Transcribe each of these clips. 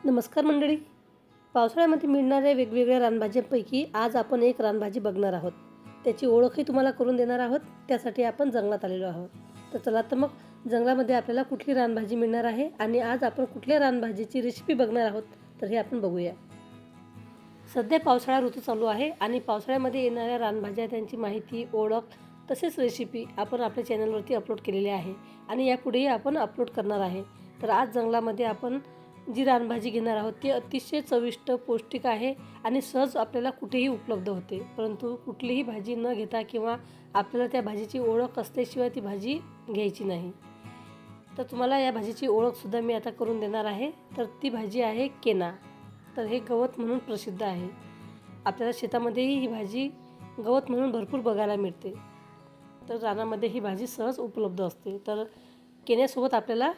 नमस्कार मंडळी. पावसाळ्यामध्ये मिळणाऱ्या वेगवेगळ्या रानभाज्यांपैकी आज आपण एक रानभाजी बघणार आहोत. त्याची ओळखही तुम्हाला करून देणार आहोत. त्यासाठी आपण जंगलात आलेलो आहोत. तर चला तर मग जंगलामध्ये आपल्याला कुठली रानभाजी मिळणार आहे आणि आज आपण कुठल्या रानभाजीची रेसिपी बघणार आहोत तर हे आपण बघूया. सध्या पावसाळा ऋतू चालू आहे आणि पावसाळ्यामध्ये येणाऱ्या रानभाज्या त्यांची माहिती, ओळख तसेच रेसिपी आपण आपल्या चॅनलवरती अपलोड केलेली आहे आणि यापुढेही आपण अपलोड करणार आहे. तर आज जंगलामध्ये आपण जी रानभाजी घेणार आहोत ती अतिशय चविष्ट, पौष्टिक आहे आणि सहज आपल्याला कुठेही उपलब्ध होते. परंतु कुठलीही भाजी न घेता किंवा आपल्याला त्या भाजीची ओळख असल्याशिवाय ती भाजी घ्यायची नाही. तर तुम्हाला या भाजीची ओळखसुद्धा मी आता करून देणार आहे. तर ती भाजी आहे केना. तर हे गवत म्हणून प्रसिद्ध आहे. आपल्याला शेतामध्येही ही भाजी गवत म्हणून भरपूर बघायला मिळते. तर रानामध्ये ही भाजी सहज उपलब्ध असते. तर केण्यासोबत आपल्याला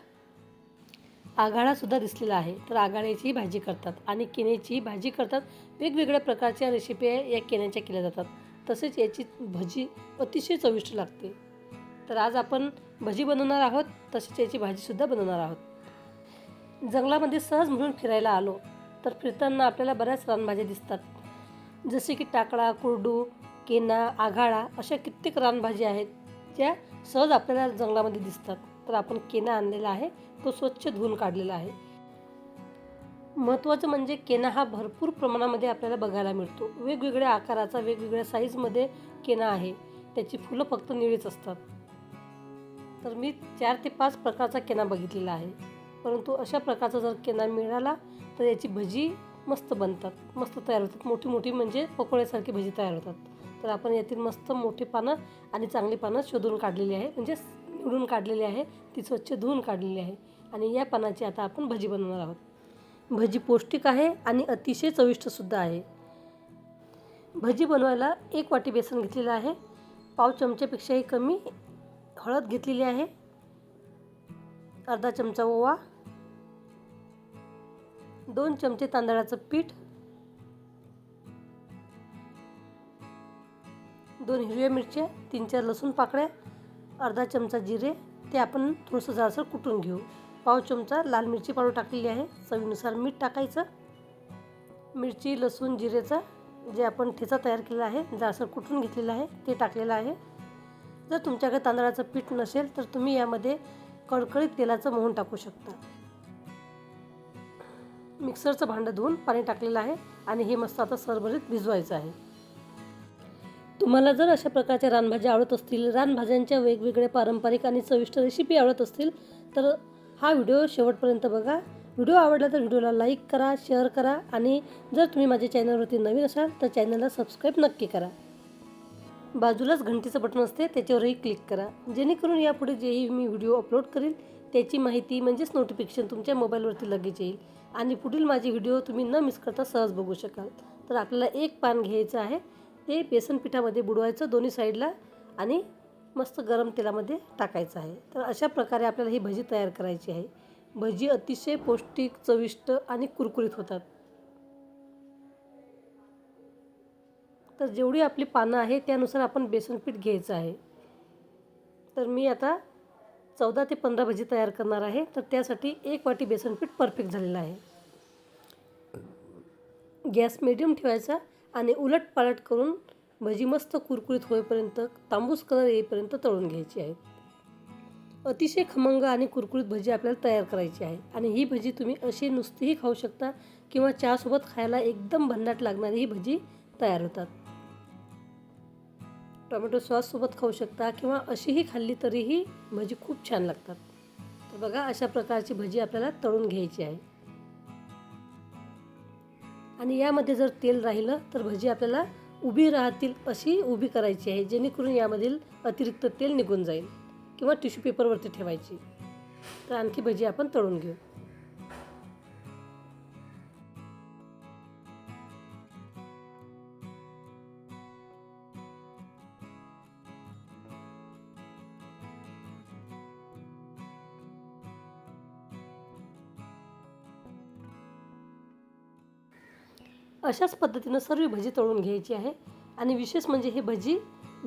आघाडासुद्धा दिसलेला आहे. तर आघाड्याचीही भाजी करतात आणि केण्याचीही भाजी करतात. वेगवेगळ्या प्रकारच्या रेसिपी या केण्याच्या केल्या जातात. तसेच याची भजी अतिशय चविष्ट लागते. तर आज आपण भजी बनवणार आहोत, तसेच याची भाजीसुद्धा बनवणार आहोत. जंगलामध्ये सहज म्हणून फिरायला आलो तर फिरताना आपल्याला बऱ्याच रानभाज्या दिसतात. जसे की टाकळा, कुरडू, केना, आघाडा अशा कित्येक रानभाज्या आहेत ज्या सहज आपल्याला जंगलामध्ये दिसतात. तर आपण केना आणलेला आहे, तो स्वच्छ धुवून काढलेला आहे. महत्त्वाचं म्हणजे केना हा भरपूर प्रमाणामध्ये आपल्याला बघायला मिळतो. वेगवेगळ्या आकाराचा, वेगवेगळ्या साईजमध्ये केना आहे. त्याची फुलं फक्त निळीच असतात. तर मी 4 ते 5 प्रकारचा केना बघितलेला आहे. परंतु अशा प्रकारचा जर केना मिळाला तर याची भजी मस्त बनतात, मस्त तयार होतात. मोठी मोठी म्हणजे पकोड्यासारखी भजी तयार होतात. तर आपण यातील मस्त मोठी पानं आणि चांगली पानं शोधून काढलेली आहे, म्हणजे निवडून काढलेली आहे. ती स्वच्छ धुवून काढलेली आहे आणि या पानाची आता आपण भजी बनवणार आहोत. भजी पौष्टिक आहे आणि अतिशय चविष्टसुद्धा आहे. भजी बनवायला 1 वाटी बेसन घेतलेलं आहे. पाव चमच्यापेक्षाही कमी हळद घेतलेली आहे. अर्धा चमचा ओवा, 2 चमचे तांदळाचं पीठ, 2 हिरव्या मिरच्या, 3-4 लसूण पाकळ्या, अर्धा चमचा जिरे, ते आपण थोडंसं जाडसर कुटून घेऊ. पाव चमचा लाल मिरची पावडर टाकलेली आहे. चवीनुसार मीठ टाकायचं. मिरची, लसूण, जिरेचा जे आपण ठेचा तयार केलेला आहे, जाडसर कुटून घेतलेला आहे, ते टाकलेलं आहे. जर तुमच्याकडे तांदळाचं पीठ नसेल तर तुम्ही यामध्ये कडकडीत तेलाचं मोहन टाकू शकता. मिक्सरचं भांडं धुवून पाणी टाकलेलं आहे आणि हे मस्त आता सरभरीत भिजवायचं आहे. तुम्हाला जर अशा प्रकारच्या रानभाज्या आवडत असतील, रानभाज्यांच्या वेगवेगळ्या पारंपरिक आणि चविष्ट रेसिपी आवडत असतील तर हा व्हिडिओ शेवटपर्यंत बघा. व्हिडिओ आवडला तर व्हिडिओला लाईक करा, शेअर करा आणि जर तुम्ही माझ्या चॅनलवरती नवीन असाल तर चॅनलला सबस्क्राईब नक्की करा. बाजूलाच घंटीचं बटन असते, त्याच्यावरही क्लिक करा, जेणेकरून यापुढे जेही मी व्हिडिओ अपलोड करील त्याची माहिती म्हणजेच नोटिफिकेशन तुमच्या मोबाईलवरती लगेच येईल आणि पुढील माझे व्हिडिओ तुम्ही न मिस करता सहज बघू शकाल. तर आपल्याला एक पान घ्यायचं आहे, ते बेसन पिठामध्ये बुडवायचं दोन्ही साईडला आणि मस्त गरम तेलामध्ये टाकायचं आहे. तर अशा प्रकारे आपल्याला ही भजी तयार करायची आहे. भजी अतिशय पौष्टिक, चविष्ट आणि कुरकुरीत होतात. तर जेवढी आपली पानं आहे त्यानुसार आपण बेसन पीठ घ्यायचं आहे. तर मी आता 14 ते 15 भजी तयार करणार आहे. तर त्यासाठी 1 वाटी बेसन पीठ परफेक्ट झालेलं आहे. गॅस मीडियम ठेवायचा आणि उलटपालट करून भजी मस्त कुरकुरीत होईपर्यंत, तांबूस कलर येईपर्यंत तळून घ्यायची आहे. अतिशय खमंग आणि कुरकुरीत भजी आपल्याला तयार करायची आहे आणि ही भजी तुम्ही अशी नुसतीही खाऊ शकता किंवा चहासोबत खायला एकदम भन्नाट लागणारी ही भजी तयार होतात. टोमॅटो सॉससोबत खाऊ शकता किंवा अशीही खाल्ली तरीही भजी खूप छान लागतात. तर बघा, अशा प्रकारची भजी आपल्याला तळून घ्यायची आहे आणि यामध्ये जर तेल राहिलं तर भजी आपल्याला उभी राहतील अशी उभी करायची आहे, जेणेकरून यामधील अतिरिक्त तेल निघून जाईल किंवा टिश्यू पेपरवरती ठेवायची. तर आणखी भजी आपण तळून घेऊ. अशाच पद्धतीनं सर्व भजी तळून घ्यायची आहे आणि विशेष म्हणजे ही भजी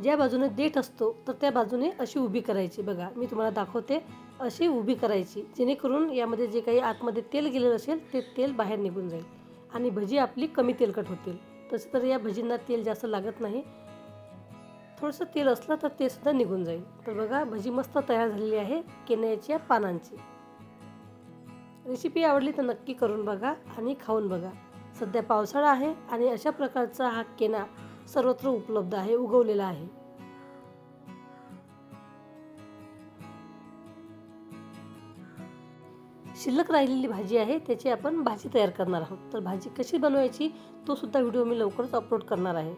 ज्या बाजूने देठ असतो तर त्या बाजूने अशी उभी करायची. बघा, मी तुम्हाला दाखवते. अशी उभी करायची, जेणेकरून यामध्ये जे काही आतमध्ये तेल गेलेलं असेल ते तेल बाहेर निघून जाईल आणि भजी आपली कमी तेलकट होतील. तसं तर या भजींना तेल जास्त लागत नाही, थोडंसं तेल असलं तर ते सुद्धा निघून जाईल. तर बघा, भजी मस्त तयार झालेली आहे केन्याच्या पानांची. रेसिपी आवडली तर नक्की करून बघा आणि खाऊन बघा. सध्या पावसाळा आहे आणि अशा प्रकारचा हा केना सर्वत्र उपलब्ध आहे, उगवलेला आहे. शिल्लक राहिलेली भाजी आहे, त्याची आपण भाजी तयार करणार आहोत. तर भाजी कशी बनवायची तो सुद्धा व्हिडिओ मी लवकरच अपलोड करणार आहे.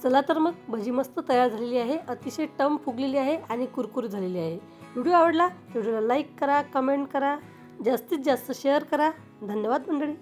चला तर मग, भजी मस्त तयार झालेली आहे, अतिशय टम फुगलेली आहे आणि कुरकुरीत झालेली आहे. व्हिडिओ आवडला तर व्हिडिओला लाईक करा, कमेंट करा, जास्तीत जास्त शेअर करा. धन्यवाद मंडळी.